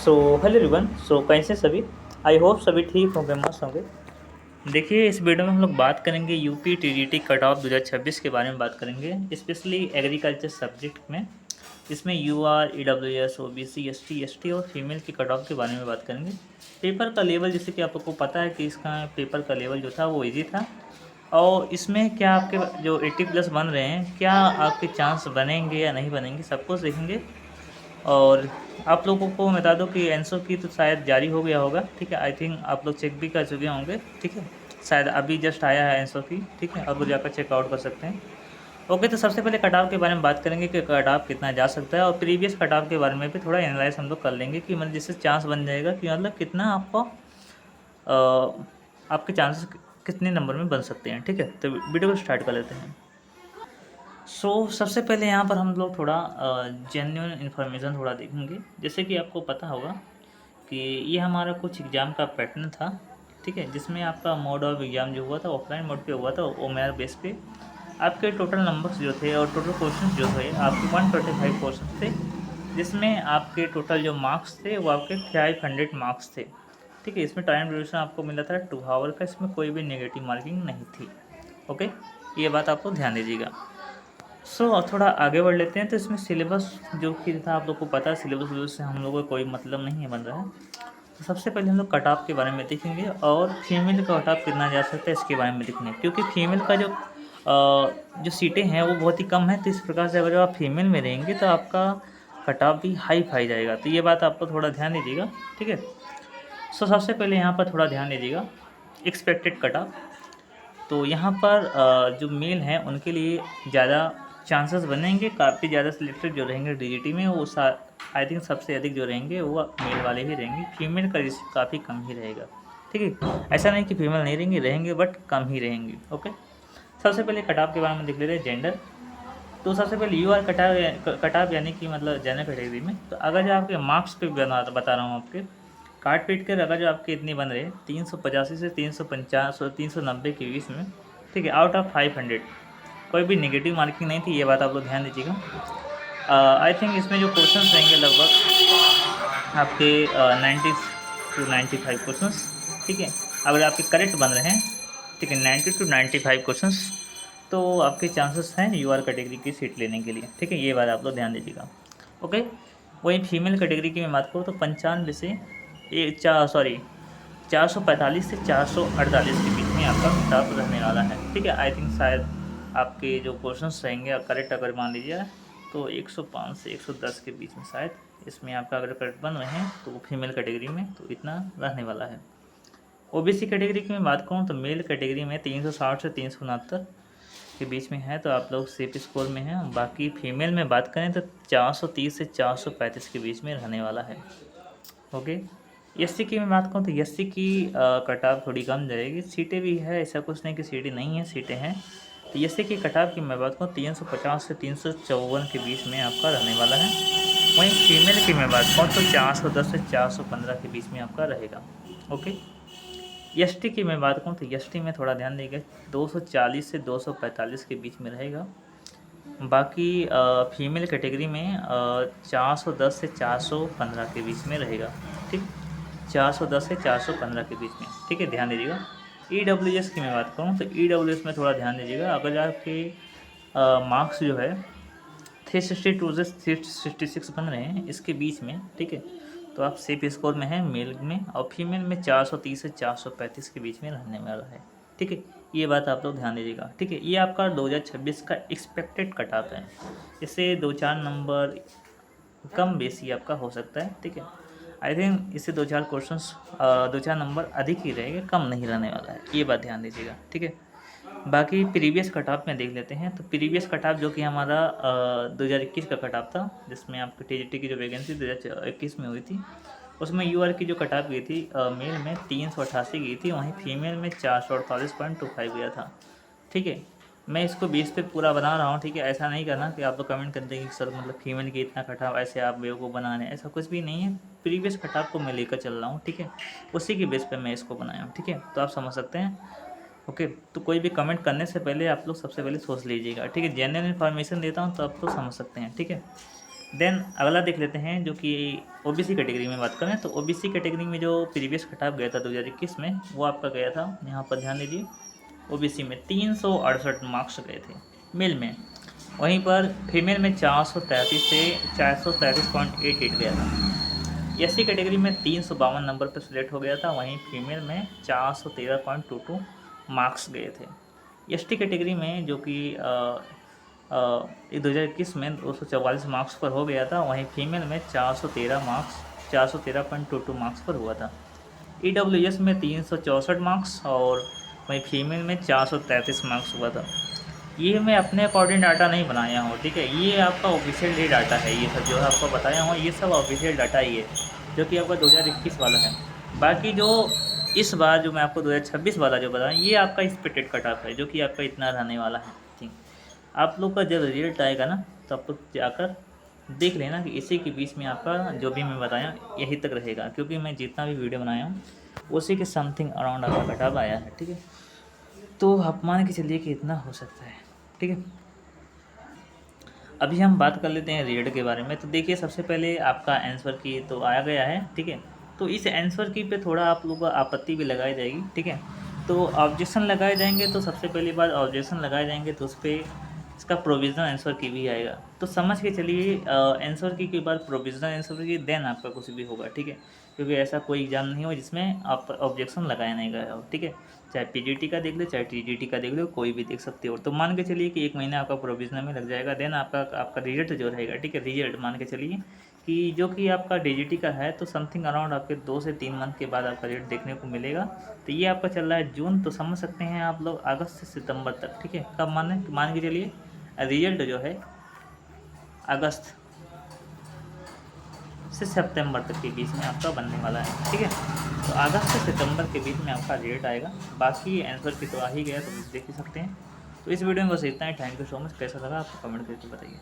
So hello everyone. कैसे सभी? I hope सभी ठीक होंगे, मस्त होंगे। देखिए, इस वीडियो में हम लोग बात करेंगे यूपी टीजीटी कट ऑफ 2026 के बारे में बात करेंगे, स्पेशली एग्रीकल्चर सब्जेक्ट में। इसमें UR, EWS, OBC, ST, ST और फीमेल की कट ऑफ के बारे में बात करेंगे। पेपर का लेवल, जैसे कि आप लोग को पता है कि इसका पेपर का लेवल जो था वो ईजी था। और इसमें क्या आपके जो 80+ बन रहे हैं, क्या आपके चांस बनेंगे या नहीं बनेंगे, सब कुछ देखेंगे। और आप लोगों को मैं बता दूं कि आंसर की तो शायद जारी हो गया होगा, ठीक है। आई थिंक आप लोग चेक भी कर चुके होंगे, ठीक है। शायद अभी जस्ट आया है आंसर की, ठीक है। आप लोग जाकर चेकआउट कर सकते हैं। ओके, तो सबसे पहले कट ऑफ के बारे में बात करेंगे कि कट ऑफ कितना जा सकता है, और प्रीवियस कट ऑफ के बारे में भी थोड़ा एनालाइज हम लोग कर लेंगे कि मतलब जिससे चांस बन जाएगा कि मतलब कितना आपको आपके चांसेस कितने नंबर में बन सकते हैं, ठीक है। तो वीडियो को स्टार्ट कर लेते हैं। सबसे पहले यहाँ पर हम लोग थोड़ा जेन्युइन इन्फॉर्मेशन थोड़ा देखेंगे। जैसे कि आपको पता होगा कि ये हमारा कुछ एग्ज़ाम का पैटर्न था, ठीक है, जिसमें आपका मोड ऑफ एग्ज़ाम जो हुआ था ऑफलाइन मोड पे हुआ था। ओमेआर बेस पे आपके टोटल नंबर्स जो थे और टोटल क्वेश्चन जो थे आपके 125 क्वेश्चन थे, जिसमें आपके टोटल जो मार्क्स थे वो आपके 500 मार्क्स थे, ठीक है। इसमें टाइम ड्यूरेशन आपको मिला था 2 आवर का, इसमें कोई भी नेगेटिव मार्किंग नहीं थी। ओके, ये बात आपको ध्यान दीजिएगा। थोड़ा आगे बढ़ लेते हैं। तो इसमें सिलेबस जो कि था, आप लोग को पता है सिलेबस से हम लोगों को कोई मतलब नहीं है बन रहा है। तो सबसे पहले हम लोग कट ऑफ के बारे में देखेंगे, और फीमेल का कट ऑफ कितना जा सकता है इसके बारे में देखेंगे, क्योंकि फीमेल का जो सीटें हैं वो बहुत ही कम है। तो इस प्रकार से अगर आप फीमेल में रहेंगे तो आपका कट ऑफ भी हाई फाई जाएगा। तो ये बात आपको थोड़ा ध्यान दीजिएगा, ठीक है। सबसे पहले यहाँ पर थोड़ा ध्यान दीजिएगा एक्सपेक्टेड कट ऑफ। तो यहाँ पर जो मेल हैं उनके लिए ज़्यादा चांसेस बनेंगे, काफ़ी ज़्यादा सिलेक्टेड जो रहेंगे डीजीटी में वो आई थिंक सबसे अधिक जो रहेंगे वो मेल वाले ही रहेंगे। फीमेल का रिस्क काफ़ी कम ही रहेगा, ठीक है। ऐसा नहीं कि फीमेल नहीं रहेंगे, रहेंगे बट कम ही रहेंगे। ओके, सबसे पहले कटाव के बारे में देख लेते हैं, जेंडर। तो सबसे पहले यू आर कटाव यानी कि मतलब जनरल कैटेगरी में। तो अगर जो आपके मार्क्स पे बता रहा हूँ, आपके काट पीट कर अगर जो आपके इतने बन रहे 385 से 350 390 के बीच में, ठीक है, आउट ऑफ 500, कोई भी नेगेटिव मार्किंग नहीं थी। ये बात आप लोग ध्यान दीजिएगा। आई थिंक इसमें जो क्वेश्चन रहेंगे लगभग आपके 90 to 95 क्वेश्चन, ठीक है। अगर आपके करेक्ट बन रहे हैं, ठीक है, 90 to 95 क्वेश्चन, तो आपके चांसेस हैं यूआर कैटेगरी की सीट लेने के लिए, ठीक है। ये बात आप लोग ध्यान दीजिएगा। ओके, वही फीमेल कैटेगरी की मैं बात करूँ तो 95 से 445 से 448 के बीच में आपका कट रहने वाला है, ठीक है। आई थिंक शायद आपके जो क्वेश्चंस रहेंगे करेक्ट अगर मान लीजिए तो 105 से 110 के बीच में शायद इसमें आपका अगर करेक्ट बन रहे हैं तो फीमेल कैटेगरी में तो इतना रहने वाला है। ओबीसी कैटेगरी की मैं बात करूँ तो मेल कैटेगरी में 360 से 369 के बीच में है, तो आप लोग सेफ स्कोर में हैं। बाकी फीमेल में बात करें तो 430 से 435 के बीच में रहने वाला है। ओके, एससी की मैं बात करूँ तो एससी की कट ऑफ थोड़ी कम जाएगी। सीटें भी है, ऐसा कुछ नहीं कि सीटें नहीं हैं, सीटें हैं। तो एससी की कट ऑफ की मैं बात करूँ 350 से 354 के बीच में आपका रहने वाला है। वहीं फीमेल की मैं बात करूँ तो 410 से 415 के बीच में आपका रहेगा। ओके, एसटी की मैं बात करूँ तो एसटी में थोड़ा ध्यान देंगे 240 से 245 के बीच में रहेगा। बाकी फीमेल कैटेगरी में 410 से 415 के बीच में रहेगा, ठीक, 410 से 415 के बीच में, ठीक है, ध्यान दीजिएगा। ईडब्ल्यूएस की मैं बात करूँ तो ईडब्ल्यूएस में थोड़ा ध्यान दीजिएगा। अगर आपके मार्क्स जो है 362 से 366 बन रहे हैं इसके बीच में, ठीक है, तो आप सेफ स्कोर में हैं मेल में। और फीमेल में 430 से 435 के बीच में रहने वाला है, ठीक है। ये बात आप लोग ध्यान दीजिएगा, ठीक है। ये आपका 2026 का एक्सपेक्टेड कट ऑफ है। इससे 2-4 नंबर कम बेसी आपका हो सकता है, ठीक है। आई थिंक इससे 2-4 क्वेश्चंस 2-4 नंबर अधिक ही रहेंगे, कम नहीं रहने वाला है। ये बात ध्यान दीजिएगा, ठीक है। बाकी प्रीवियस कट ऑफ में देख लेते हैं। तो प्रीवियस कट ऑफ जो कि हमारा 2021 का कट ऑफ था, जिसमें आपकी टीजीटी की जो वैकेंसी 2021 में हुई थी, उसमें यूआर की जो कट ऑफ गई थी मेल में 388 गई थी, वहीं फीमेल में 448.25 गया था, ठीक है। मैं इसको 20 पे पूरा बना रहा हूँ, ठीक है। ऐसा नहीं करना कि आप लोग कमेंट कर देंगे कि सर मतलब फीमेल की इतना कट ऑफ, ऐसे आप बेवकूफ़ बना रहे हैं। ऐसा कुछ भी नहीं है, प्रीवियस कट ऑफ को मैं लेकर चल रहा हूँ, ठीक है। उसी के बेस पे मैं इसको बनाया हूँ, ठीक है। तो आप समझ सकते हैं। ओके, तो कोई भी कमेंट करने से पहले आप लोग सबसे पहले सोच लीजिएगा, ठीक है। जेन्युइन इन्फॉर्मेशन देता हूँ तो आप लोग समझ सकते हैं, ठीक है। देन अगला देख लेते हैं जो कि ओबीसी कैटेगरी में बात करें तो ओबीसी कैटेगरी में जो प्रीवियस कट ऑफ गया था 2021 में वो आपका गया था, यहाँ पर ध्यान दीजिए, ओबीसी में 368 मार्क्स गए थे मेल में। वहीं पर फीमेल में 433 से 433.88 गया था। एससी कैटेगरी में 352 नंबर पर सिलेक्ट हो गया था, वहीं फीमेल में 413.22 मार्क्स गए थे। एसटी कैटेगरी में जो कि 2021 में 244 मार्क्स पर हो गया था, वहीं फीमेल में 413.22 मार्क्स पर हुआ था। ईडब्ल्यूएस में 364 मार्क्स और वहीं फीमेल में 433 मार्क्स हुआ था। ये मैं अपने अकॉर्डिंग डाटा नहीं बनाया हूँ, ठीक है, ये आपका ऑफिशियल डाटा है। ये सब जो है आपको बताया हूँ ये सब ऑफिशियल डाटा ही है जो कि आपका 2021 वाला है। बाकी जो इस बार जो मैं आपको 2026 वाला जो बताया ये आपका एक्सपेक्टेड कट ऑफ है जो कि आपका इतना रहने वाला है। ठीक, आप लोग का जब रिजल्ट आएगा ना तो आप लोग जाकर देख लेना कि इसी के बीच में आपका जो भी मैं बताया यही तक रहेगा, क्योंकि मैं जितना भी वीडियो बनाया हूँ उसी के समथिंग अराउंड आपका कट ऑफ आया है। ठीक है, तो आप मान के चलिए कि इतना हो सकता है। ठीक है, अभी हम बात कर लेते हैं रिजल्ट के बारे में। तो देखिए सबसे पहले आपका आंसर की तो आया गया है। ठीक है, तो इस आंसर की पे थोड़ा आप लोगों को आपत्ति भी लगाई जाएगी। ठीक है, तो ऑब्जेक्शन लगाए जाएंगे। तो सबसे पहली बात ऑब्जेक्शन लगाए जाएंगे तो उस पर इसका प्रोविज़नल आंसर की भी आएगा। तो समझ के चलिए आंसर की बाद प्रोविज़नल आंसर की देन आपका कुछ भी होगा। ठीक है, क्योंकि ऐसा कोई एग्जाम नहीं हो जिसमें आप ऑब्जेक्शन लगाया नहीं गया हो। ठीक है, चाहे पीजीटी का देख लो चाहे टीजीटी का देख लो, कोई भी देख सकते हो। तो मान के चलिए कि 1 महीना आपका प्रोविजनल में लग जाएगा। देन आपका रिजल्ट जो रहेगा, ठीक है, रिजल्ट मान के चलिए कि जो कि आपका डीजीटी का है तो समथिंग अराउंड आपके 2 से 3 मंथ के बाद आपका रिजल्ट देखने को मिलेगा। तो ये आपका चल रहा है जून, तो समझ सकते हैं आप लोग अगस्त से सितंबर तक। ठीक है, कब मान के चलिए रिजल्ट जो है अगस्त से सितंबर तक के बीच में आपका बनने वाला है। ठीक है, तो अगस्त से सितंबर के बीच में आपका रिजल्ट आएगा। बाकी आंसर की तो आ ही गया, तो देख ही सकते हैं। तो इस वीडियो में बस इतना ही। Thank you so much. कैसा लगा आपको कमेंट करके बताइए।